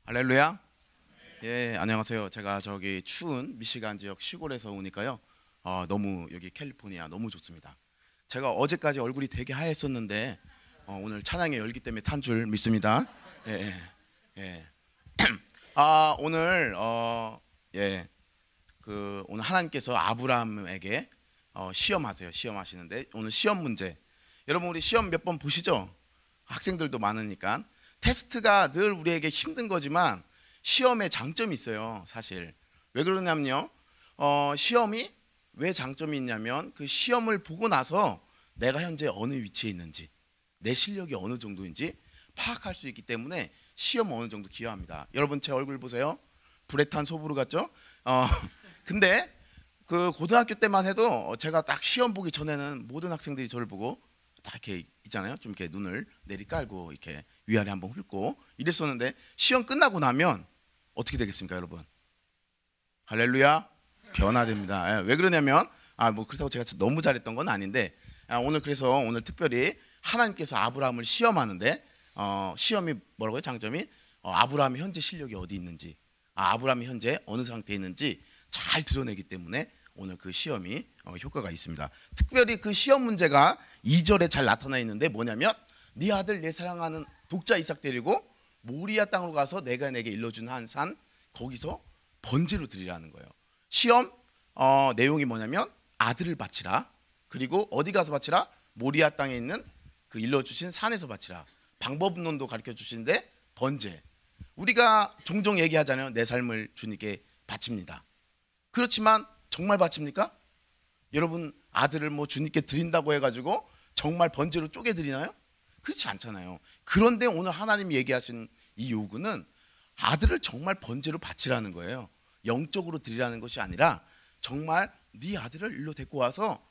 할렐루야. 예, 안녕하세요. 제가 저기 추운 미시간 지역 시골에서 오니까요. 너무 여기 캘리포니아 너무 좋습니다. 제가 어제까지 얼굴이 되게 하였었는데 오늘 찬양의 열기 때문에 탄 줄 믿습니다. 예, 예. 오늘 오늘 하나님께서 아브라함에게 시험하세요. 시험하시는데 오늘 시험 문제. 여러분 우리 시험 몇 번 보시죠? 학생들도 많으니까. 테스트가 늘 우리에게 힘든 거지만 시험에 장점이 있어요. 사실 왜 그러냐면요, 시험이 왜 장점이 있냐면 그 시험을 보고 나서 내가 현재 어느 위치에 있는지, 내 실력이 어느 정도인지 파악할 수 있기 때문에 시험 어느 정도 기여합니다. 여러분 제 얼굴 보세요. 불에 탄 소보루 같죠? 근데 그 고등학교 때만 해도 제가 딱 시험 보기 전에는 모든 학생들이 저를 보고 딱 이렇게 있잖아요. 좀 이렇게 눈을 내리깔고 이렇게 위아래 한번 훑고 이랬었는데 시험 끝나고 나면 어떻게 되겠습니까, 여러분? 할렐루야. 변화됩니다. 왜 그러냐면 뭐 그렇다고 제가 너무 잘했던 건 아닌데 오늘 그래서 오늘 특별히 하나님께서 아브라함을 시험하는데 시험이 뭐라고요? 장점이 아브라함의 현재 실력이 어디 있는지, 아브라함이 현재 어느 상태에 있는지 잘 드러내기 때문에 오늘 그 시험이 효과가 있습니다. 특별히 그 시험 문제가 2절에 잘 나타나 있는데 뭐냐면 네 아들 내 사랑하는 독자 이삭 데리고 모리아 땅으로 가서 내가 내게 일러준 한 산 거기서 번제로 드리라는 거예요. 시험 내용이 뭐냐면 아들을 바치라, 그리고 어디 가서 바치라? 모리아 땅에 있는 그 일러주신 산에서 바치라. 방법론도 가르쳐 주시는데 번제, 우리가 종종 얘기하잖아요. 내 삶을 주님께 바칩니다. 그렇지만 정말 바칩니까? 여러분 아들을 뭐 주님께 드린다고 해가지고 정말 번제로 쪼개 드리나요? 그렇지 않잖아요. 그런데 오늘 하나님이 얘기하신 이 요구는 아들을 정말 번제로 바치라는 거예요. 영적으로 드리라는 것이 아니라 정말 네 아들을 일로 데리고 와서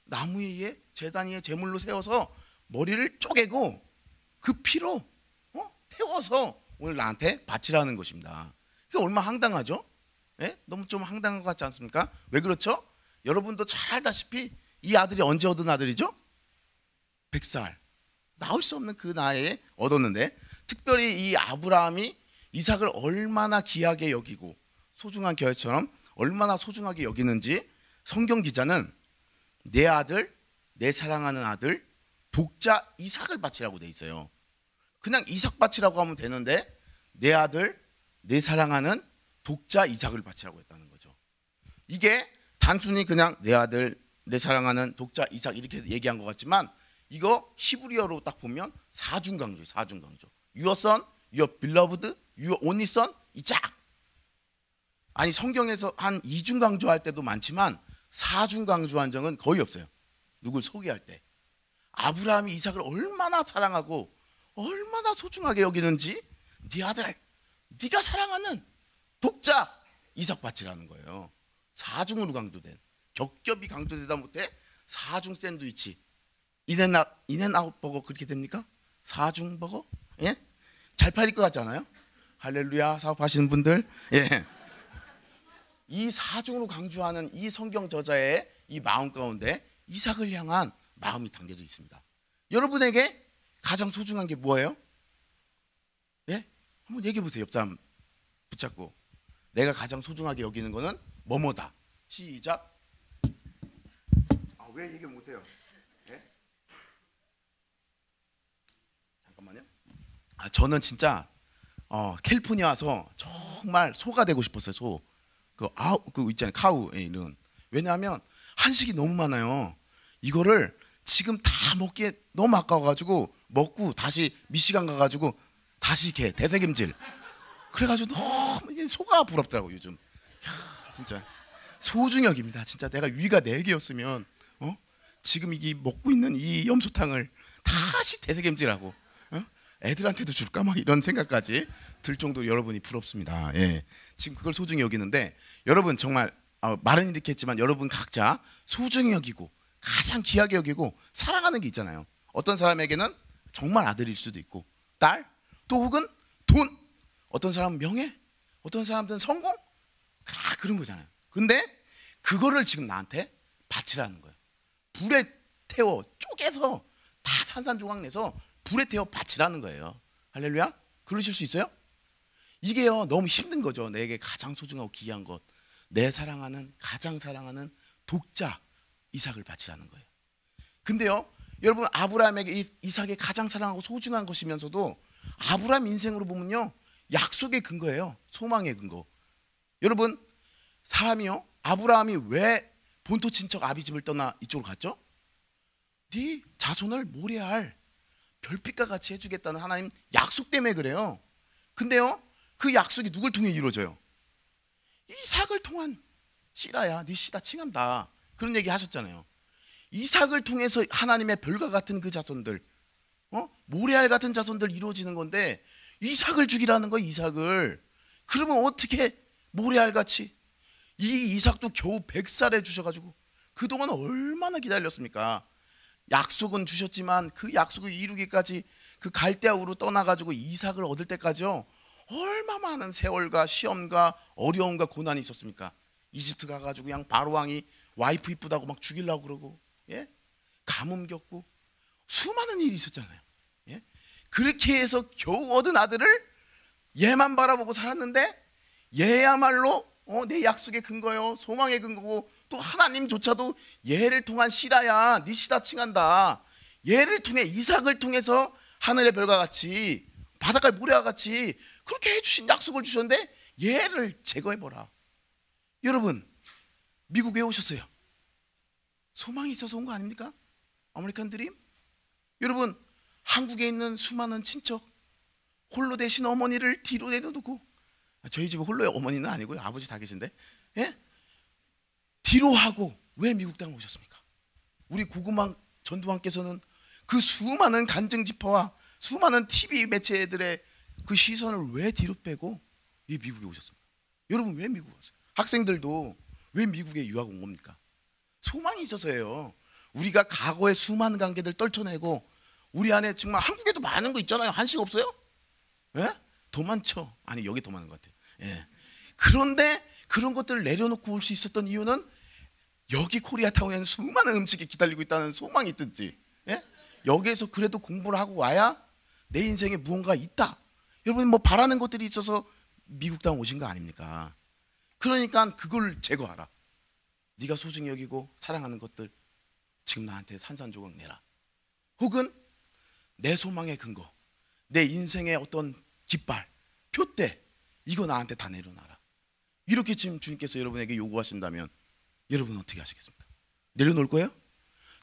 나무 위에 제단 위에 제물로 세워서 머리를 쪼개고 그 피로 태워서 오늘 나한테 바치라는 것입니다. 그게 얼마나 황당하죠? 예? 너무 좀 황당한 것 같지 않습니까? 왜 그렇죠? 여러분도 잘 알다시피 이 아들이 언제 얻은 아들이죠? 100살 나올 수 없는 그 나이에 얻었는데, 특별히 이 아브라함이 이삭을 얼마나 귀하게 여기고 소중한 겨울처럼 얼마나 소중하게 여기는지 성경 기자는 내 아들, 내 사랑하는 아들 독자 이삭을 바치라고 돼 있어요. 그냥 이삭 바치라고 하면 되는데 내 아들, 내 사랑하는 독자 이삭을 바치라고 했다는 거죠. 이게 단순히 그냥 내 아들, 내 사랑하는 독자 이삭 이렇게 얘기한 것 같지만 이거 히브리어로 딱 보면 사중 강조예요. 사중 강조. Your son, your beloved, your only son, 이삭. 아니 성경에서 한 이중 강조할 때도 많지만 사중 강조한 적은 거의 없어요. 누굴 소개할 때. 아브라함이 이삭을 얼마나 사랑하고 얼마나 소중하게 여기는지 네 아들, 네가 사랑하는 독자 이삭 바치라는 거예요. 사중으로 강조된, 겹겹이 강조되다 못해 사중 샌드위치, 인앤아웃 버거 그렇게 됩니까? 사중 버거? 예? 잘 팔릴 것 같지 않아요? 할렐루야 사업하시는 분들, 예. 이 사중으로 강조하는 이 성경 저자의 이 마음 가운데 이삭을 향한 마음이 담겨져 있습니다. 여러분에게 가장 소중한 게 뭐예요? 예? 한번 얘기해 보세요. 옆 사람 붙잡고. 내가 가장 소중하게 여기는 거는 뭐뭐다. 시작. 왜 얘기를 못해요? 예? 잠깐만요. 저는 진짜 캘리포니아 와서 정말 소가 되고 싶었어요. 소. 그 있잖아요. 카우 이런. 왜냐하면 한식이 너무 많아요. 이거를 지금 다 먹기에 너무 아까워가지고 먹고 다시 미시간 가가지고 다시 이렇게 대세김질. 그래가지고 너무 소가 부럽더라고 요즘. 야, 진짜 소중역입니다. 진짜 내가 위가 4개였으면 지금 이게 먹고 있는 이 염소탕을 다시 대세김질하고 애들한테도 줄까 막 이런 생각까지 들 정도로 여러분이 부럽습니다. 예. 지금 그걸 소중히 여기는데 여러분 정말 말은 이렇게 했지만 여러분 각자 소중히 여기고 가장 귀하게 여기고 사랑하는 게 있잖아요. 어떤 사람에게는 정말 아들일 수도 있고 딸, 또 혹은 돈, 어떤 사람은 명예, 어떤 사람들은 성공, 그런 거잖아요. 근데 그거를 지금 나한테 바치라는 거예요. 불에 태워 쪼개서 다 산산조각 내서 불에 태워 바치라는 거예요. 할렐루야? 그러실 수 있어요? 이게요 너무 힘든 거죠. 내게 가장 소중하고 귀한 것, 내 사랑하는 가장 사랑하는 독자 이삭을 바치라는 거예요. 근데요 여러분 아브라함에게 이삭이 가장 사랑하고 소중한 것이면서도 아브라함 인생으로 보면요 약속의 근거예요. 소망의 근거. 여러분 사람이요 아브라함이 왜 본토 친척 아비집을 떠나 이쪽으로 갔죠? 네 자손을 모래알 별빛과 같이 해주겠다는 하나님 약속 때문에 그래요. 근데요 그 약속이 누굴 통해 이루어져요? 이삭을 통한 씨라야 네 씨다 칭한다 그런 얘기 하셨잖아요. 이삭을 통해서 하나님의 별과 같은 그 자손들 모래알 같은 자손들 이루어지는 건데 이삭을 죽이라는 거예요. 이삭을. 그러면 어떻게 모래알같이 이 이삭도 겨우 100살에 주셔가지고 그동안 얼마나 기다렸습니까? 약속은 주셨지만 그 약속을 이루기까지 그 갈대아우로 떠나가지고 이삭을 얻을 때까지요 얼마 많은 세월과 시험과 어려움과 고난이 있었습니까? 이집트 가가지고 그냥 바로 왕이 와이프 이쁘다고 막 죽이려고 그러고 가뭄 겪고 수많은 일이 있었잖아요. 그렇게 해서 겨우 얻은 아들을 얘만 바라보고 살았는데 얘야말로 내 약속의 근거요 소망의 근거고 또 하나님조차도 얘를 통한 씨라야 네 씨다 칭한다. 얘를 통해 이삭을 통해서 하늘의 별과 같이 바닷가의 모래와 같이 그렇게 해주신 약속을 주셨는데 얘를 제거해보라. 여러분 미국에 오셨어요. 소망이 있어서 온 거 아닙니까? 아메리칸 드림. 여러분 한국에 있는 수많은 친척 홀로 되신 어머니를 뒤로 내려놓고 저희 집은 홀로의 어머니는 아니고요 아버지 다 계신데 뒤로 하고 왜 미국 땅에 오셨습니까? 우리 고구마 전두환께서는 그 수많은 간증지파와 수많은 TV 매체들의 그 시선을 왜 뒤로 빼고 왜 미국에 오셨습니까? 여러분 왜 미국 왔어요? 학생들도 왜 미국에 유학 온 겁니까? 소망이 있어서예요. 우리가 과거의 수많은 관계들 떨쳐내고 우리 안에 정말 한국에도 많은 거 있잖아요. 한식 없어요? 더 많죠. 아니 여기 더 많은 것 같아요. 그런데 그런 것들을 내려놓고 올 수 있었던 이유는 여기 코리아타운에는 수많은 음식이 기다리고 있다는 소망이 있든지 여기에서 그래도 공부를 하고 와야 내 인생에 무언가 있다. 여러분 뭐 바라는 것들이 있어서 미국 땅 오신 거 아닙니까? 그러니까 그걸 제거하라. 네가 소중히 여기고 사랑하는 것들 지금 나한테 산산조각 내라. 혹은 내 소망의 근거, 내 인생의 어떤 깃발, 표대 이거 나한테 다 내려놔라. 이렇게 지금 주님께서 여러분에게 요구하신다면 여러분 어떻게 하시겠습니까? 내려놓을 거예요?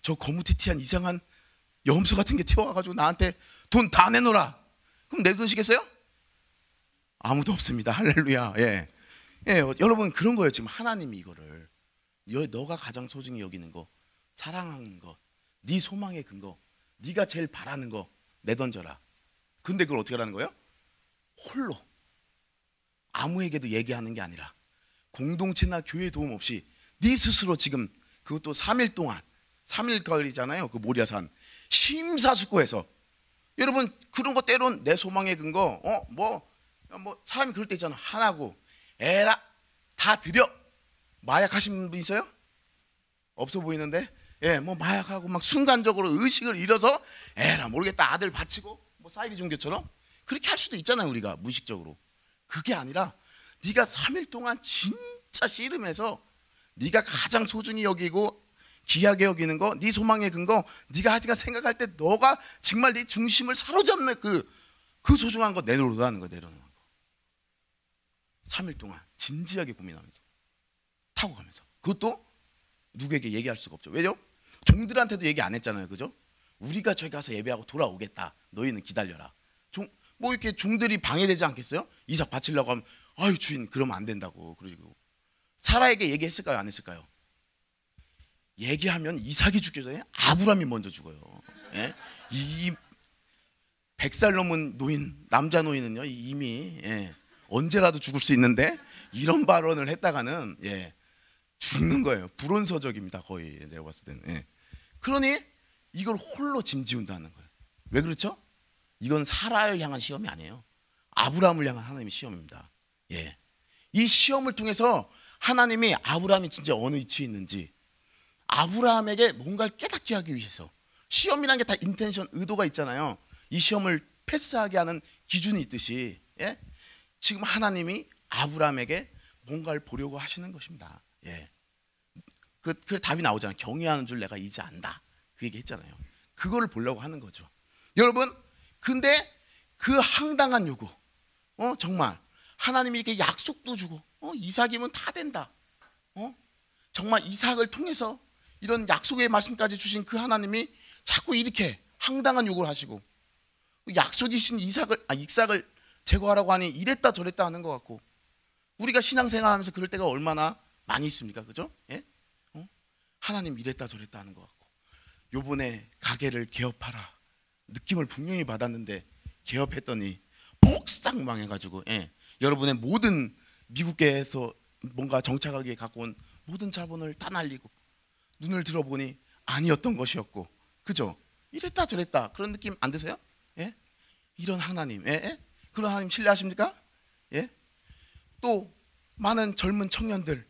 저 거무튀튀한 이상한 염소 같은 게 튀어와가지고 나한테 돈 다 내놓으라. 그럼 내놓으시겠어요? 아무도 없습니다. 할렐루야. 여러분 그런 거예요. 지금 하나님이 이거를 너가 가장 소중히 여기는 거, 사랑하는 거, 네 소망의 근거, 네가 제일 바라는 거 내던져라. 근데 그걸 어떻게 하라는 거예요? 홀로 아무에게도 얘기하는 게 아니라 공동체나 교회 도움 없이 네 스스로 지금 그것도 3일 동안 3일 거리잖아요. 그 모리아산 심사숙고해서 여러분 그런 거 때론 내 소망의 근거 뭐 사람이 그럴 때 있잖아. 하나고 에라 다 드려. 마약 하신 분 있어요? 없어 보이는데 뭐 마약하고 막 순간적으로 의식을 잃어서 에라 모르겠다 아들 바치고 뭐 사이비 종교처럼 그렇게 할 수도 있잖아요. 우리가 무의식적으로. 그게 아니라 네가 3일 동안 진짜 씨름해서 네가 가장 소중히 여기고 귀하게 여기는 거, 네 소망의 근거, 네가 하여튼 생각할 때 너가 정말 네 중심을 사로잡는 그 소중한 거 내놓으라는 거. 내려놓는 거. 3일 동안 진지하게 고민하면서 타고 가면서 그것도 누구에게 얘기할 수가 없죠. 왜죠? 종들한테도 얘기 안 했잖아요. 그죠? 우리가 저기 가서 예배하고 돌아오겠다. 너희는 기다려라. 뭐 이렇게 종들이 방해되지 않겠어요? 이삭 바치려고 하면 아유 주인 그러면 안 된다고. 그러고 사라에게 얘기했을까요? 안 했을까요? 얘기하면 이삭이 죽기 전에 아브람이 먼저 죽어요. 이 100살 넘은 노인, 남자 노인은요 이미 언제라도 죽을 수 있는데 이런 발언을 했다가는 죽는 거예요. 불온서적입니다. 거의 내가 봤을 때는. 그러니 이걸 홀로 짐지운다는 거예요. 왜 그렇죠? 이건 사라를 향한 시험이 아니에요. 아브라함을 향한 하나님의 시험입니다. 이 시험을 통해서 하나님이 아브라함이 진짜 어느 위치에 있는지 아브라함에게 뭔가를 깨닫게 하기 위해서 시험이라는 게 다 인텐션, 의도가 있잖아요. 이 시험을 패스하게 하는 기준이 있듯이 지금 하나님이 아브라함에게 뭔가를 보려고 하시는 것입니다. 예. 그 답이 나오잖아요. 경외하는 줄 내가 이제 안다. 그 얘기 했잖아요. 그거를 보려고 하는 거죠. 여러분, 근데 그 황당한 요구, 정말 하나님이 이렇게 약속도 주고, 이삭이면 다 된다. 정말 이삭을 통해서 이런 약속의 말씀까지 주신 그 하나님이 자꾸 이렇게 황당한 요구를 하시고, 약속이신 이삭을 제거하라고 하니 이랬다 저랬다 하는 것 같고, 우리가 신앙생활하면서 그럴 때가 얼마나 많이 있습니까? 그죠? 예? 하나님 이랬다 저랬다 하는 것 같고, 요번에 가게를 개업하라 느낌을 분명히 받았는데 개업했더니 폭삭 망해가지고, 예. 여러분의 모든 미국계에서 뭔가 정착하기에 갖고 온 모든 자본을 다 날리고, 눈을 들어보니 아니었던 것이었고, 그죠? 이랬다 저랬다 그런 느낌 안 드세요? 예? 이런 하나님, 예? 그런 하나님 신뢰하십니까? 예? 또 많은 젊은 청년들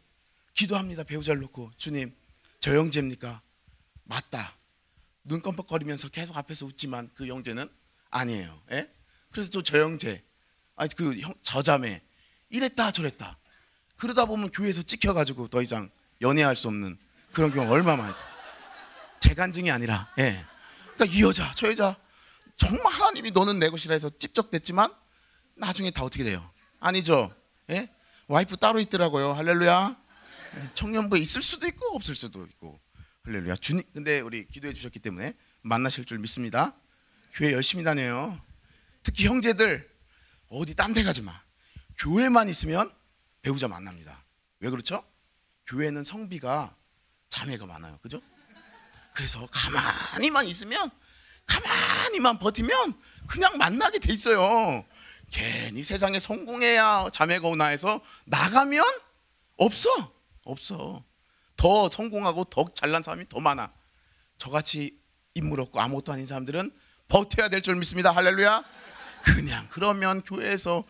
기도합니다. 배우자를 놓고, 주님 저 형제입니까? 맞다. 눈 껌뻑거리면서 계속 앞에서 웃지만 그 형제는 아니에요. 예? 그래서 또 저 형제, 저 자매 이랬다 저랬다 그러다 보면 교회에서 찍혀가지고 더 이상 연애할 수 없는 그런 경우가 얼마나 많아요. 재간증이 아니라, 예. 그러니까 이 여자 저 여자 정말 하나님이 너는 내 것이라 해서 찝적댔지만 나중에 다 어떻게 돼요? 아니죠. 예? 와이프 따로 있더라고요. 할렐루야. 청년부에 있을 수도 있고 없을 수도 있고, 할렐루야. 주님, 근데 우리 기도해 주셨기 때문에 만나실 줄 믿습니다. 교회 열심히 다녀요. 특히 형제들 어디 딴 데 가지 마. 교회만 있으면 배우자 만납니다. 왜 그렇죠? 교회는 성비가 자매가 많아요. 그죠? 그래서 가만히만 있으면, 가만히만 버티면 그냥 만나게 돼 있어요. 괜히 세상에 성공해야 자매가 오나 해서 나가면 없어. 더 성공하고 더 잘난 사람이 더 많아. 저같이 인물 없고 아무것도 아닌 사람들은 버텨야 될 줄 믿습니다. 할렐루야. 그냥 그러면 교회에서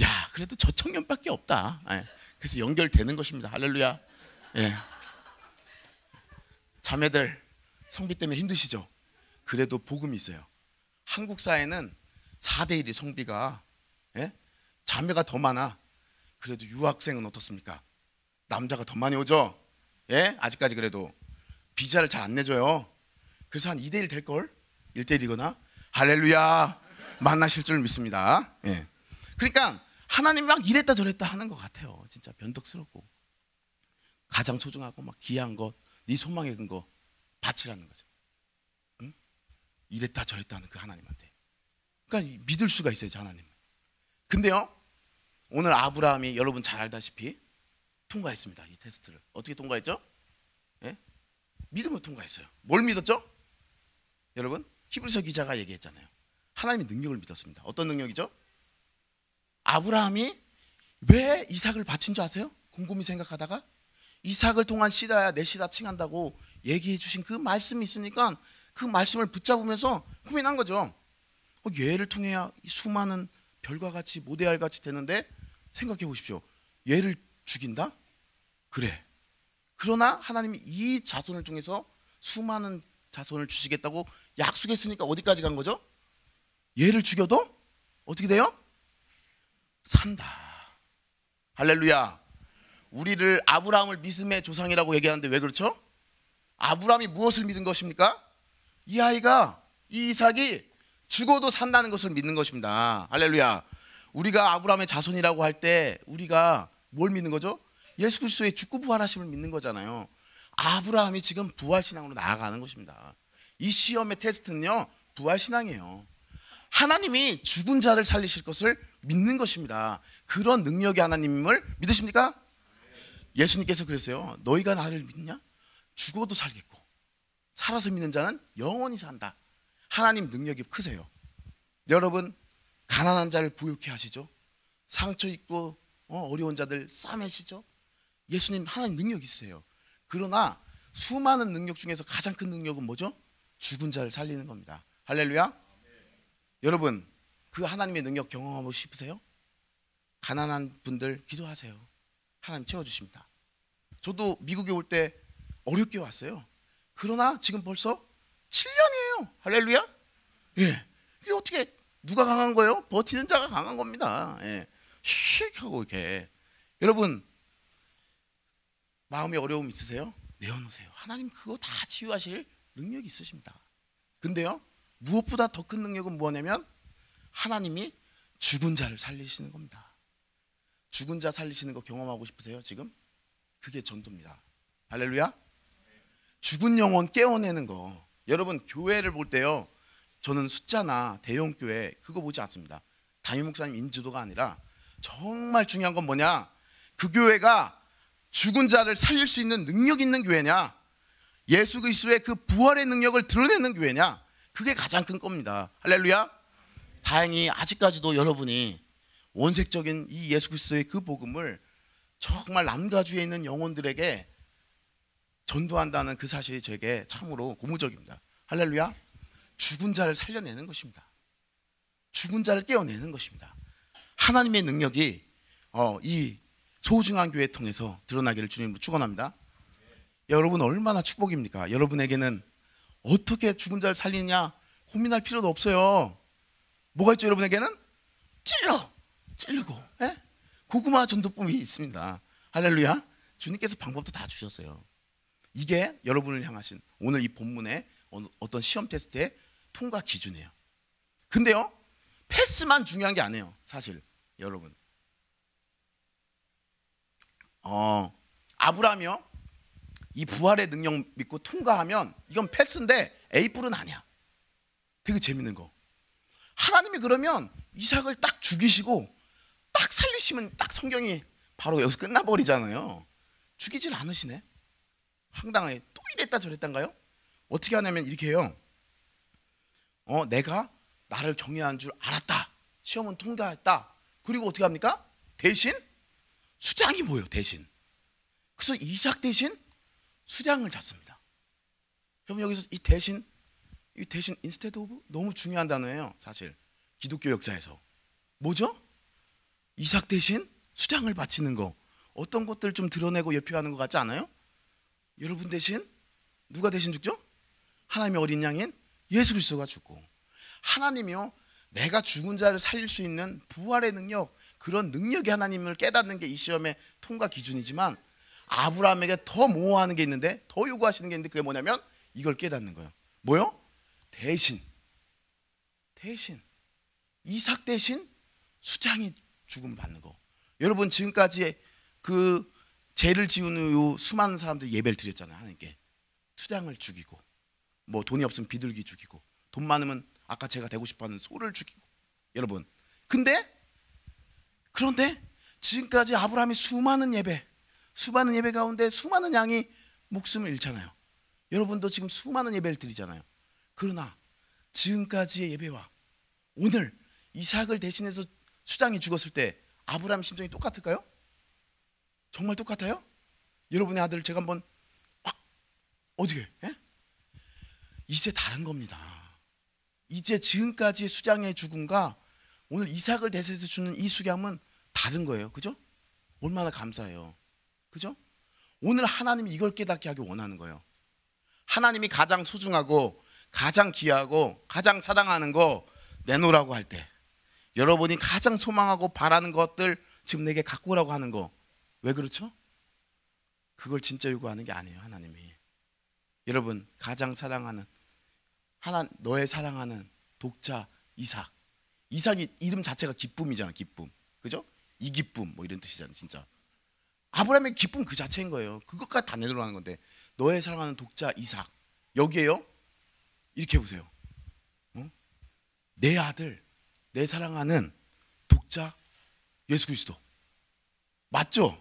야 그래도 저 청년밖에 없다. 예. 그래서 연결되는 것입니다. 할렐루야. 예. 자매들 성비 때문에 힘드시죠? 그래도 복음이 있어요. 한국 사회는 4대1이 성비가, 예? 자매가 더 많아. 그래도 유학생은 어떻습니까? 남자가 더 많이 오죠? 예? 아직까지 그래도 비자를 잘 안 내줘요. 그래서 한 2대1 될걸? 1대1이거나. 할렐루야. 만나실 줄 믿습니다. 예. 그러니까 하나님이 막 이랬다 저랬다 하는 것 같아요. 진짜 변덕스럽고, 가장 소중하고 막 귀한 것, 네 소망의 근거 바치라는 거죠. 응? 이랬다 저랬다 하는 그 하나님한테. 그러니까 믿을 수가 있어요, 하나님. 근데요, 오늘 아브라함이 여러분 잘 알다시피 통과했습니다. 이 테스트를. 어떻게 통과했죠? 예? 믿음으로 통과했어요. 뭘 믿었죠? 여러분, 히브리서 기자가 얘기했잖아요. 하나님의 능력을 믿었습니다. 어떤 능력이죠? 아브라함이 왜 이삭을 바친 줄 아세요? 곰곰이 생각하다가 이삭을 통한 씨라야 내 씨라 칭한다고 얘기해 주신 그 말씀이 있으니까 그 말씀을 붙잡으면서 고민한 거죠. 얘를 통해야 수많은 별과 같이 모대알 같이 되는데, 생각해 보십시오. 얘를 죽인다? 그래. 그러나 하나님이 이 자손을 통해서 수많은 자손을 주시겠다고 약속했으니까 어디까지 간 거죠? 얘를 죽여도 어떻게 돼요? 산다. 할렐루야. 우리를 아브라함을 믿음의 조상이라고 얘기하는데 왜 그렇죠? 아브라함이 무엇을 믿은 것입니까? 이 아이가, 이 이삭이 죽어도 산다는 것을 믿는 것입니다. 할렐루야. 우리가 아브라함의 자손이라고 할 때 우리가 뭘 믿는 거죠? 예수 그리스도의 죽고 부활하심을 믿는 거잖아요. 아브라함이 지금 부활신앙으로 나아가는 것입니다. 이 시험의 테스트는요, 부활신앙이에요. 하나님이 죽은 자를 살리실 것을 믿는 것입니다. 그런 능력의 하나님을 믿으십니까? 예수님께서 그랬어요. 너희가 나를 믿냐? 죽어도 살겠고 살아서 믿는 자는 영원히 산다. 하나님 능력이 크세요. 여러분, 가난한 자를 부유케 하시죠. 상처 입고 어려운 자들 싸매시죠. 예수님 하나님 능력이 있어요. 그러나 수많은 능력 중에서 가장 큰 능력은 뭐죠? 죽은 자를 살리는 겁니다. 할렐루야. 여러분, 그 하나님의 능력 경험하고 싶으세요? 가난한 분들 기도하세요. 하나님 채워주십니다. 저도 미국에 올 때 어렵게 왔어요. 그러나 지금 벌써 7년이에요. 할렐루야. 예. 이게 어떻게 누가 강한 거예요? 버티는 자가 강한 겁니다. 예. 휙 하고 이렇게. 여러분 마음에 어려움 있으세요? 내어놓으세요. 하나님 그거 다 치유하실 능력이 있으십니다. 근데요 무엇보다 더 큰 능력은 뭐냐면 하나님이 죽은 자를 살리시는 겁니다. 죽은 자 살리시는 거 경험하고 싶으세요 지금? 그게 전도입니다. 할렐루야. 죽은 영혼 깨어내는 거. 여러분 교회를 볼 때요 저는 숫자나 대형 교회 그거 보지 않습니다. 담임 목사님 인지도가 아니라 정말 중요한 건 뭐냐, 그 교회가 죽은 자를 살릴 수 있는 능력 있는 교회냐, 예수 그리스도의 그 부활의 능력을 드러내는 교회냐, 그게 가장 큰 겁니다. 할렐루야. 다행히 아직까지도 여러분이 원색적인 이 예수 그리스도의 그 복음을 정말 남가주에 있는 영혼들에게 전도한다는 그 사실이 저에게 참으로 고무적입니다. 할렐루야. 죽은 자를 살려내는 것입니다. 죽은 자를 깨어내는 것입니다. 하나님의 능력이 이 소중한 교회 통해서 드러나기를 주님으로 축원합니다. 여러분 얼마나 축복입니까? 여러분에게는 어떻게 죽은 자를 살리느냐 고민할 필요도 없어요. 뭐가 있죠? 여러분에게는 찌르고 고구마 전도법이 있습니다. 할렐루야. 주님께서 방법도 다 주셨어요. 이게 여러분을 향하신 오늘 이 본문의 어떤 시험 테스트의 통과 기준이에요. 근데요 패스만 중요한 게 아니에요. 사실 여러분 아브라함이요 이 부활의 능력 믿고 통과하면 이건 패스인데 A뿔은 아니야. 되게 재밌는 거, 하나님이 그러면 이삭을 딱 죽이시고 딱 살리시면 딱 성경이 바로 여기서 끝나버리잖아요. 죽이질 않으시네. 황당하게 또 이랬다 저랬단가요? 어떻게 하냐면 이렇게 해요. 내가 나를 경외한 줄 알았다. 시험은 통과했다. 그리고 어떻게 합니까? 대신 수장이 뭐예요? 대신. 그래서 이삭 대신 수장을 잡습니다. 여러분 여기서 이 대신 instead of 너무 중요한 단어예요. 사실 기독교 역사에서 뭐죠? 이삭 대신 수장을 바치는 거. 어떤 것들 좀 드러내고 예표하는 것 같지 않아요? 여러분 대신 누가 대신 죽죠? 하나님의 어린 양인 예수 그리스도가 죽고, 하나님이요 내가 죽은 자를 살릴 수 있는 부활의 능력, 그런 능력이 하나님을 깨닫는 게 이 시험의 통과 기준이지만 아브라함에게 더 모호하는 게 있는데, 더 요구하시는 게 있는데 그게 뭐냐면 이걸 깨닫는 거예요. 뭐요? 대신 이삭 대신 수장이 죽음 받는 거. 여러분 지금까지 그 죄를 지은 후 수많은 사람들이 예배를 드렸잖아요. 하나님께 수장을 죽이고, 뭐 돈이 없으면 비둘기 죽이고, 돈 많으면 아까 제가 되고 싶어하는 소를 죽이고. 여러분 그런데 지금까지 아브라함이 수많은 예배 가운데 수많은 양이 목숨을 잃잖아요. 여러분도 지금 수많은 예배를 드리잖아요. 그러나 지금까지의 예배와 오늘 이삭을 대신해서 수장이 죽었을 때 아브라함 심정이 똑같을까요? 정말 똑같아요? 여러분의 아들을 제가 한번 어떻게 이제 다른 겁니다. 이제 지금까지의 수장의 죽음과 오늘 이삭을 대신해서 주는 이 수감은 다른 거예요. 그죠? 얼마나 감사해요. 그죠? 오늘 하나님이 이걸 깨닫게 하기 원하는 거예요. 하나님이 가장 소중하고 가장 귀하고 가장 사랑하는 거 내놓으라고 할 때, 여러분이 가장 소망하고 바라는 것들 지금 내게 갖고 오라고 하는 거, 왜 그렇죠? 그걸 진짜 요구하는 게 아니에요. 하나님이 여러분 가장 사랑하는 너의 사랑하는 독자 이삭이 이름 자체가 기쁨이잖아. 기쁨. 그죠? 이 기쁨 뭐 이런 뜻이잖아. 진짜 아브라함의 기쁨 그 자체인 거예요. 그것까지 다 내놓으라는 건데, 너의 사랑하는 독자 이삭, 여기에요 이렇게 해보세요. 내 아들, 내 사랑하는 독자 예수 그리스도. 맞죠?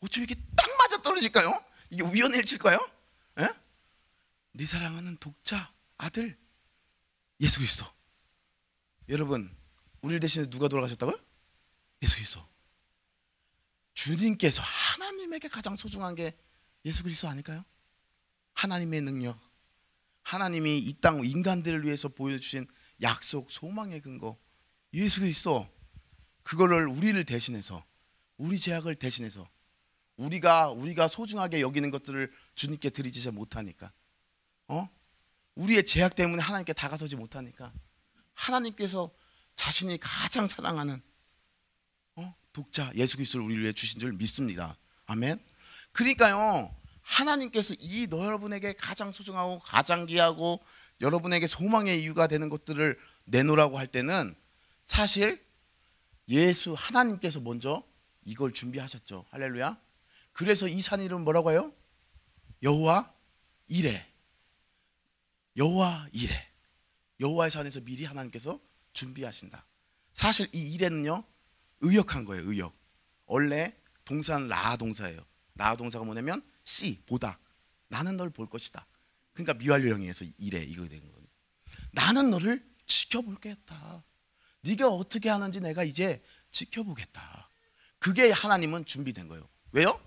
어쩜 이렇게 딱 맞아 떨어질까요? 이게 우연의 일치일까요? 내 사랑하는 독자 아들 예수 그리스도. 여러분 우리를 대신해 누가 돌아가셨다고요? 예수 그리스도. 주님께서 하나님에게 가장 소중한 게 예수 그리스도 아닐까요? 하나님의 능력, 하나님이 이 땅 인간들을 위해서 보여주신 약속, 소망의 근거 예수 그리스도. 그거를 우리를 대신해서, 우리 죄악을 대신해서, 우리가 소중하게 여기는 것들을 주님께 드리지 못하니까, 우리의 죄악 때문에 하나님께 다가서지 못하니까 하나님께서 자신이 가장 사랑하는 독자 예수 그리스도를 우리를 위해 주신 줄 믿습니다. 아멘. 그러니까요, 하나님께서 이 여러분에게 가장 소중하고 가장 귀하고 여러분에게 소망의 이유가 되는 것들을 내놓으라고 할 때는 사실 예수 하나님께서 먼저 이걸 준비하셨죠. 할렐루야. 그래서 이 산 이름 뭐라고 해요? 여호와 이레. 여호와 이레. 여호와의 산에서 미리 하나님께서 준비하신다. 사실 이 이레는요, 의역한 거예요. 의역. 원래 동사는 라 동사예요. 라 동사가 뭐냐면 씨, 보다. 나는 널 볼 것이다. 그러니까 미완료형에서 이래 이거 되는 거예요. 나는 너를 지켜보겠다. 네가 어떻게 하는지 내가 이제 지켜보겠다. 그게 하나님은 준비된 거예요. 왜요?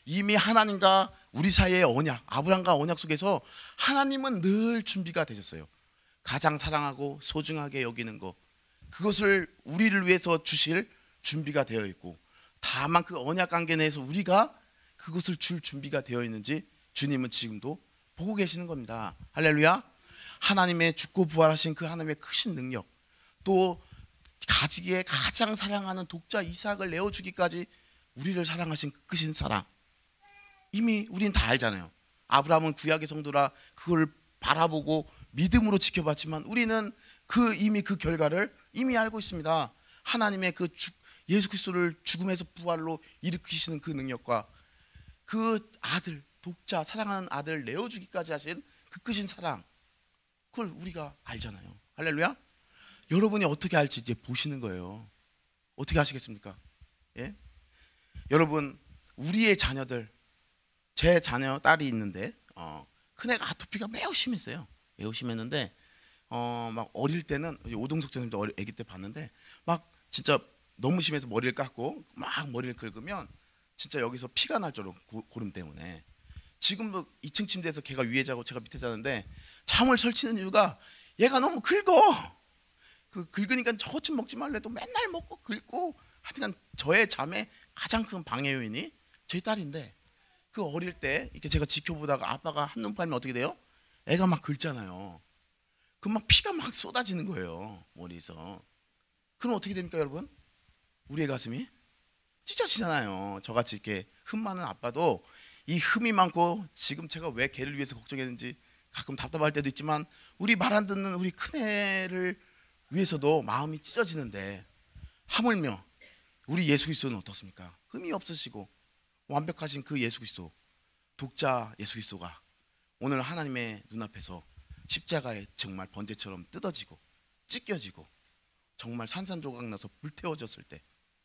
이미 하나님과 우리 사이의 언약, 아브라함과 언약 속에서 하나님은 늘 준비가 되셨어요. 가장 사랑하고 소중하게 여기는 것, 그것을 우리를 위해서 주실 준비가 되어 있고, 다만 그 언약 관계 내에서 우리가 그것을 줄 준비가 되어 있는지 주님은 지금도 보고 계시는 겁니다. 할렐루야. 하나님의 죽고 부활하신 그 하나님의 크신 능력, 또 가지기에 가장 사랑하는 독자 이삭을 내어주기까지 우리를 사랑하신 그 크신 사랑, 이미 우리는 다 알잖아요. 아브라함은 구약의 성도라 그걸 바라보고 믿음으로 지켜봤지만 우리는 이미 그 결과를 이미 알고 있습니다. 하나님의 예수 그리스도를 죽음에서 부활로 일으키시는 그 능력과 그 아들, 독자 사랑하는 아들 내어주기까지 하신 그 크신 사랑, 그걸 우리가 알잖아요. 할렐루야. 여러분이 어떻게 알지 이제 보시는 거예요. 어떻게 하시겠습니까? 예? 여러분, 우리의 자녀들, 제 자녀 딸이 있는데 큰애가 아토피가 매우 심했어요. 매우 심했는데 막 어릴 때는 오동석 전님도 아기 때 봤는데 막 진짜 너무 심해서 머리를 깎고 막 머리를 긁으면 진짜 여기서 피가 날 정도로 고름 때문에. 지금도 2층 침대에서 걔가 위에 자고 제가 밑에 자는데 잠을 설치는 이유가 얘가 너무 긁어. 그 긁으니까 저것 좀 먹지 말래도 맨날 먹고 긁고, 하여튼 저의 잠의 가장 큰 방해 요인이 제 딸인데, 그 어릴 때 이렇게 제가 지켜보다가 아빠가 한눈 팔면 어떻게 돼요? 애가 막 긁잖아요. 그럼 막 피가 막 쏟아지는 거예요, 머리에서. 그럼 어떻게 됩니까, 여러분? 우리의 가슴이 찢어지잖아요. 저같이 이렇게 흠 많은 아빠도 이 흠이 많고, 지금 제가 왜 걔를 위해서 걱정했는지 가끔 답답할 때도 있지만 우리 말 안 듣는 우리 큰애를 위해서도 마음이 찢어지는데, 하물며 우리 예수 그리스도는 어떻습니까? 흠이 없으시고 완벽하신 그 예수 그리스도, 독자 예수 그리스도가 오늘 하나님의 눈앞에서 십자가에 정말 번제처럼 뜯어지고 찢겨지고 정말 산산조각 나서 불태워졌을 때,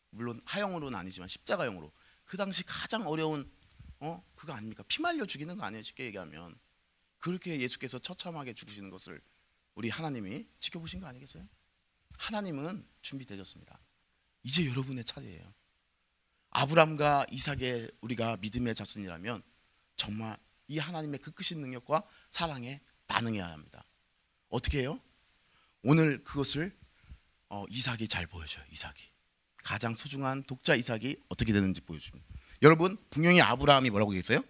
물론 하형으로는 아니지만 십자가형으로, 그 당시 가장 어려운 그거 아닙니까? 피 말려 죽이는 거 아니에요, 쉽게 얘기하면. 그렇게 예수께서 처참하게 죽으시는 것을 우리 하나님이 지켜보신 거 아니겠어요? 하나님은 준비되셨습니다. 이제 여러분의 차례예요. 아브람과 이삭의 우리가 믿음의 자손이라면 정말 이 하나님의 그 크신 능력과 사랑에 반응해야 합니다. 어떻게 해요? 오늘 그것을 이삭이 잘 보여줘요. 이삭이 가장 소중한 독자 이삭이 어떻게 되는지 보여줍니다. 여러분, 분명히 아브라함이 뭐라고 얘기했어요?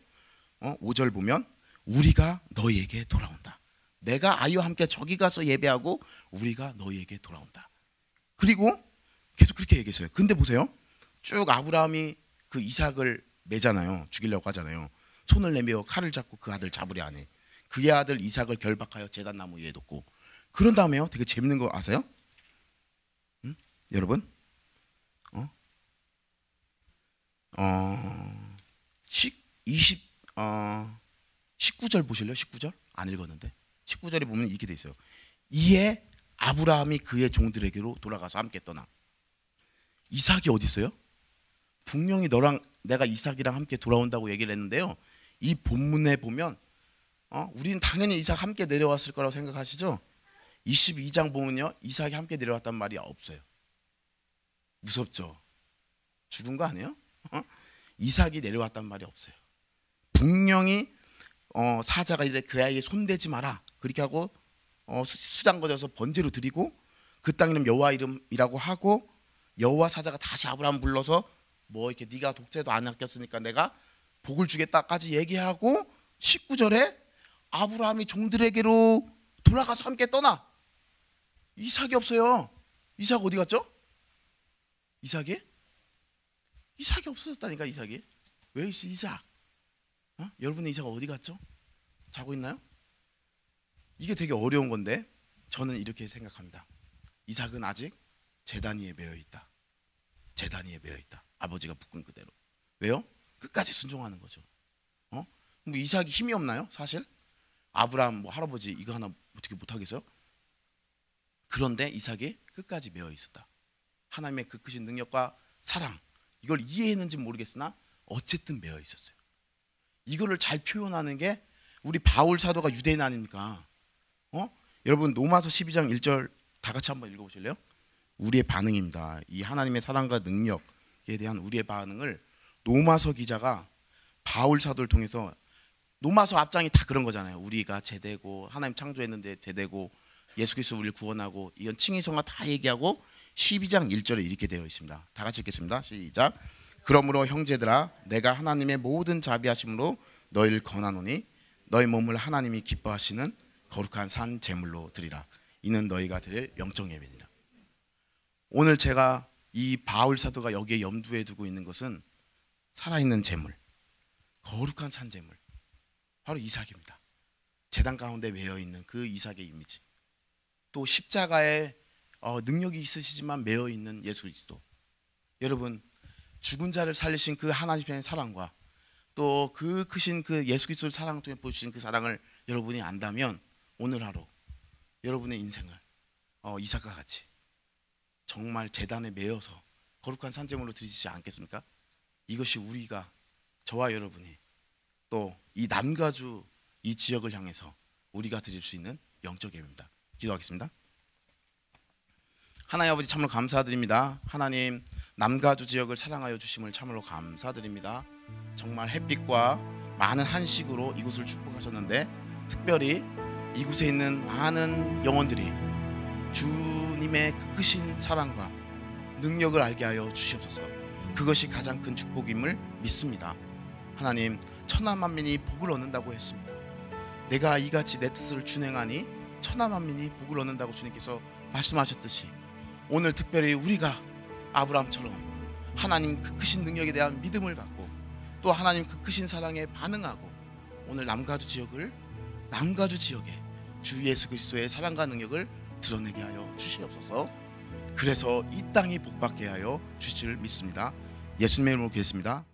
5절 보면 우리가 너희에게 돌아온다. 내가 아이와 함께 저기 가서 예배하고 우리가 너희에게 돌아온다. 그리고 계속 그렇게 얘기했어요. 근데 보세요, 쭉 아브라함이 그 이삭을 매잖아요. 죽이려고 하잖아요. 손을 내밀어 칼을 잡고 그 아들 잡으려 하네. 그의 아들 이삭을 결박하여 제단나무 위에 놓고, 그런 다음에요, 되게 재밌는 거 아세요? 응? 여러분, 19절 보실래요? 19절 안 읽었는데 19절에 보면 이렇게 돼 있어요. 이에 아브라함이 그의 종들에게로 돌아가서 함께 떠나. 이삭이 어디 있어요? 분명히 너랑 내가 이삭이랑 함께 돌아온다고 얘기를 했는데요, 이 본문에 보면 우리는 당연히 이삭 함께 내려왔을 거라고 생각하시죠? 22장 보면요, 이삭이 함께 내려왔단 말이 없어요. 무섭죠? 죽은 거 아니에요? 이삭이 내려왔단 말이 없어요. 분명히 사자가 이래 그 아이에 손대지 마라 그렇게 하고 수장 거둬서 번제로 드리고, 그 땅 이름 여호와 이름이라고 하고, 여호와 사자가 다시 아브라함 불러서 뭐 이렇게 네가 독재도 안 아꼈으니까 내가 복을 주겠다까지 얘기하고, 19절에 아브라함이 종들에게로 돌아가서 함께 떠나. 이삭이 없어요. 이삭 어디 갔죠? 이삭이 이삭이 없어졌다니까. 이삭이 왜 있어? 이삭 여러분의 이삭 어디 갔죠? 자고 있나요? 이게 되게 어려운 건데 저는 이렇게 생각합니다. 이삭은 아직 제단 위에 매여 있다. 제단 위에 매여 있다. 아버지가 묶은 그대로. 왜요? 끝까지 순종하는 거죠. 뭐 이삭이 힘이 없나요? 사실 아브라함 뭐 할아버지 이거 하나 어떻게 못하겠어요? 그런데 이삭이 끝까지 매여 있었다. 하나님의 그 크신 능력과 사랑, 이걸 이해했는지 모르겠으나 어쨌든 매여 있었어요. 이거를 잘 표현하는 게 우리 바울 사도가 유대인 아닙니까? 여러분 로마서 12장 1절 다 같이 한번 읽어보실래요? 우리의 반응입니다. 이 하나님의 사랑과 능력에 대한 우리의 반응을 로마서 기자가 바울 사도를 통해서, 로마서 앞장이 다 그런 거잖아요. 우리가 제되고 하나님 창조했는데 제되고 예수 그리스도 우리를 구원하고 이런 칭의성화 다 얘기하고 12장 1절에 이렇게 되어 있습니다. 다 같이 읽겠습니다. 시작. 그러므로 형제들아 내가 하나님의 모든 자비하심으로 너희를 권하노니 너희 몸을 하나님이 기뻐하시는 거룩한 산 제물로 드리라. 이는 너희가 드릴 영적 예배니라. 오늘 제가 이 바울 사도가 여기에 염두에 두고 있는 것은 살아있는 제물, 거룩한 산 제물, 바로 이삭입니다. 제단 가운데 매여 있는 그 이삭의 이미지, 또 십자가에 능력이 있으시지만 매여 있는 예수 그리스도. 여러분 죽은 자를 살리신 그 하나님의 사랑과 또 그 크신 그 예수 그리스도를 사랑을 통해 보여주신 그 사랑을 여러분이 안다면 오늘 하루 여러분의 인생을 이삭과 같이 정말 제단에 매여서 거룩한 산제물로 드리지 않겠습니까? 이것이 우리가, 저와 여러분이 또 이 남가주 이 지역을 향해서 우리가 드릴 수 있는 영적 예배입니다. 기도하겠습니다. 하나님 아버지 참으로 감사드립니다. 하나님 남가주 지역을 사랑하여 주심을 참으로 감사드립니다. 정말 햇빛과 많은 한식으로 이곳을 축복하셨는데 특별히 이곳에 있는 많은 영혼들이 주님의 그 크신 사랑과 능력을 알게 하여 주시옵소서. 그것이 가장 큰 축복임을 믿습니다. 하나님 천하만민이 복을 얻는다고 했습니다. 내가 이같이 내 뜻을 준행하니 천하만민이 복을 얻는다고 주님께서 말씀하셨듯이 오늘 특별히 우리가 아브라함처럼 하나님 그 크신 능력에 대한 믿음을 갖고 또 하나님 그 크신 사랑에 반응하고 오늘 남가주 지역에 주 예수 그리스도의 사랑과 능력을 드러내게 하여 주시옵소서. 그래서 이 땅이 복받게 하여 주실 줄 믿습니다. 예수님의 이름으로 기도했습니다.